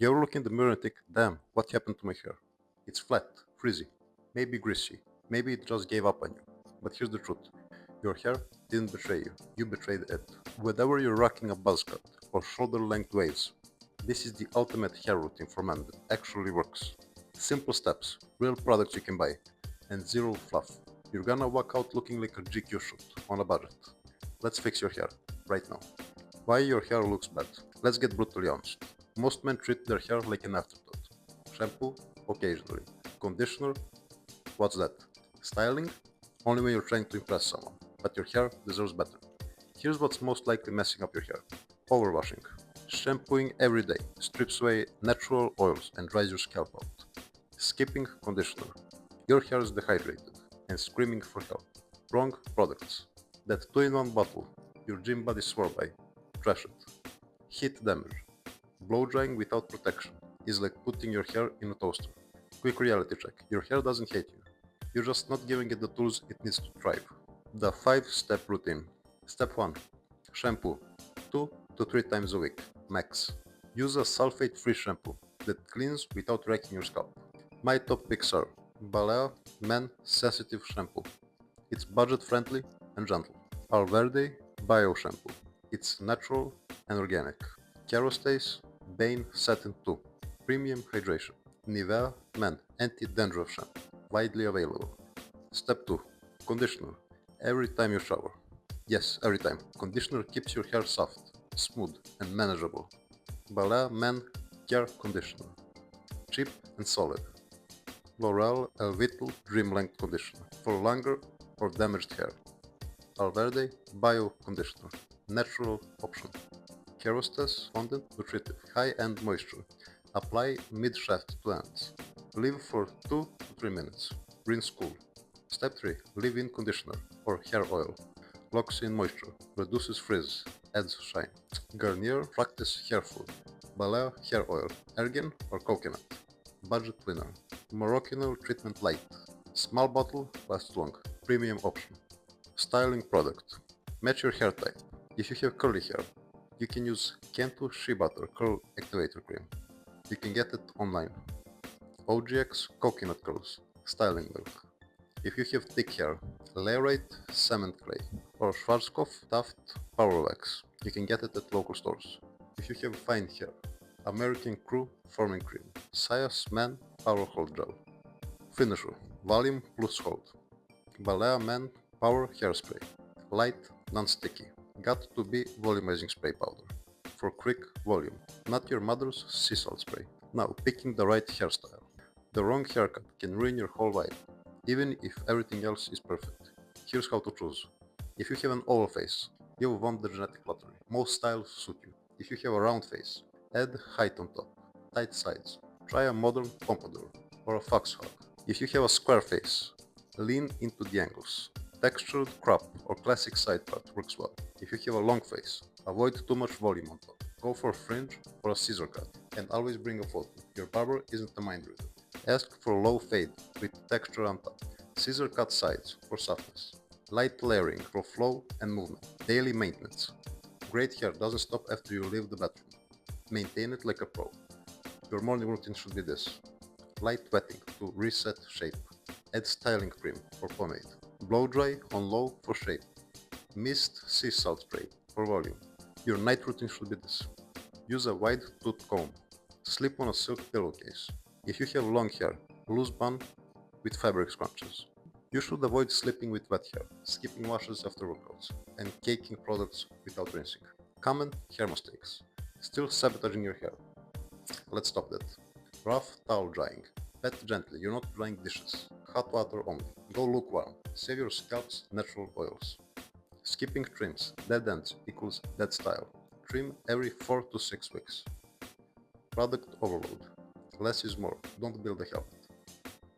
You ever look in the mirror and think, damn, what happened to my hair? It's flat, frizzy, maybe greasy, maybe it just gave up on you. But here's the truth. Your hair didn't betray you, you betrayed it. Whether you're rocking a buzz cut or shoulder-length waves, this is the ultimate hair routine for men that actually works. Simple steps, real products you can buy, and zero fluff. You're gonna walk out looking like a GQ shoot on a budget. Let's fix your hair, right now. Why your hair looks bad? Let's get brutally honest. Most men treat their hair like an afterthought. Shampoo? Occasionally. Conditioner? What's that? Styling? Only when you're trying to impress someone. But your hair deserves better. Here's what's most likely messing up your hair. Overwashing. Shampooing every day strips away natural oils and dries your scalp out. Skipping conditioner. Your hair is dehydrated and screaming for help. Wrong products. That 2-in-1 bottle your gym buddy swore by. Trash it. Heat damage. Blow drying without protection is like putting your hair in a toaster. Quick reality check. Your hair doesn't hate you. You're just not giving it the tools it needs to thrive. The 5-step routine. Step 1. Shampoo. 2 to 3 times a week. Max. Use a sulfate-free shampoo that cleans without wrecking your scalp. My top picks are Balea Men Sensitive Shampoo. It's budget-friendly and gentle. Alverde Bio Shampoo. It's natural and organic. Kerastase Bane Satin 2. Premium hydration. Nivea Men Anti-Dandruff Shampoo. Widely available. Step 2. Conditioner. Every time you shower. Yes, every time. Conditioner keeps your hair soft, smooth, and manageable. Balea Men Care Conditioner. Cheap and solid. L'Oreal Elvital Dream Length Conditioner. For longer or damaged hair. Alverde Bio Conditioner. Natural option. Kerastase Fondant Nutritive. High-end moisture. Apply mid-shaft to ends. Leave for 2 to 3 minutes. Rinse cool. Step 3. Leave-in conditioner or hair oil. Locks in moisture. Reduces frizz. Adds shine. Garnier Practice Hair Food. Balea Hair Oil. Argan or coconut. Budget winner. Moroccan Treatment Light. Small bottle lasts long. Premium option. Styling product. Match your hair type. If you have curly hair, you can use Cantu Shea Butter Curl Activator Cream. You can get it online. OGX Coconut Curls Styling Milk. If you have thick hair, Layrite Cement Clay or Schwarzkopf Taft Power Wax. You can get it at local stores. If you have fine hair, American Crew Forming Cream. Sias Men Power Hold Gel. Finisher. Volume plus hold. Balea Men Power Hairspray. Light, non-sticky. Got to be volumizing spray powder. For quick volume. Not your mother's sea salt spray. Now, picking the right hairstyle. The wrong haircut can ruin your whole vibe, even if everything else is perfect. Here's how to choose. If you have an oval face, you'll want the genetic lottery. Most styles suit you. If you have a round face, add height on top, tight sides. Try a modern pompadour or a foxhawk. If you have a square face, lean into the angles. Textured crop or classic side cut works well. If you have a long face, avoid too much volume on top. Go for a fringe or a scissor cut, and always bring a photo. Your barber isn't a mind reader. Ask for low fade with texture on top. Scissor cut sides for softness. Light layering for flow and movement. Daily maintenance. Great hair doesn't stop after you leave the bathroom. Maintain it like a pro. Your morning routine should be this. Light wetting to reset shape. Add styling cream or pomade. Blow dry on low for shape. Mist sea salt spray for volume. Your night routine should be this. Use a wide tooth comb. Sleep on a silk pillowcase. If you have long hair, loose bun with fabric scrunches. You should avoid sleeping with wet hair, skipping washes after workouts, and caking products without rinsing. Common hair mistakes. Still sabotaging your hair. Let's stop that. Rough towel drying. Pat gently, you're not drying dishes. Hot water only. Go lukewarm. Save your scalp's natural oils. Skipping trims. Dead ends equals dead style. Trim every 4 to 6 weeks. Product overload. Less is more. Don't build a habit.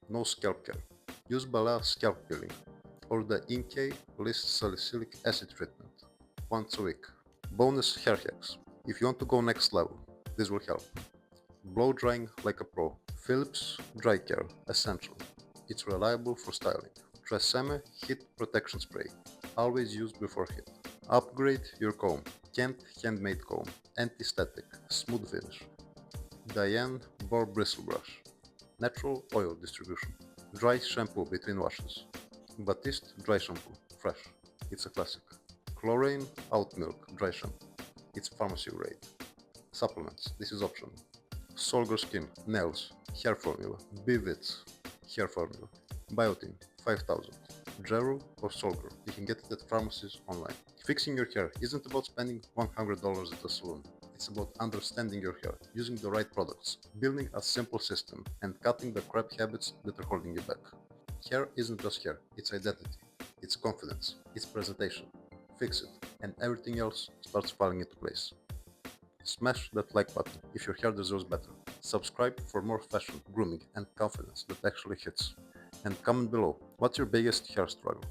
No scalp care. Use Balea scalp peeling or the Inkey List Salicylic Acid treatment once a week. Bonus hair hacks. If you want to go next level, this will help. Blow drying like a pro. Philips Dry Care Essential. It's reliable for styling. Tresemme Heat Protection Spray. Always use before heat. Upgrade your comb. Kent Handmade Comb. Anti-static. Smooth finish. Diane Boar Bristle Brush. Natural oil distribution. Dry shampoo between washes. Batiste dry shampoo. Fresh. It's a classic. Chlorine oat milk dry shampoo. It's pharmacy grade. Supplements. This is optional. Solgar Skin, Nails, Hair Formula, Bivits, Hair Formula, Biotin, 5000, Geru or Solgar. You can get it at pharmacies online. Fixing your hair isn't about spending $100 at a salon. It's about understanding your hair, using the right products, building a simple system, and cutting the crap habits that are holding you back. Hair isn't just hair, it's identity, it's confidence, it's presentation. Fix it, and everything else starts falling into place. Smash that like button if your hair deserves better. Subscribe for more fashion, grooming, and confidence that actually hits. And comment below, what's your biggest hair struggle?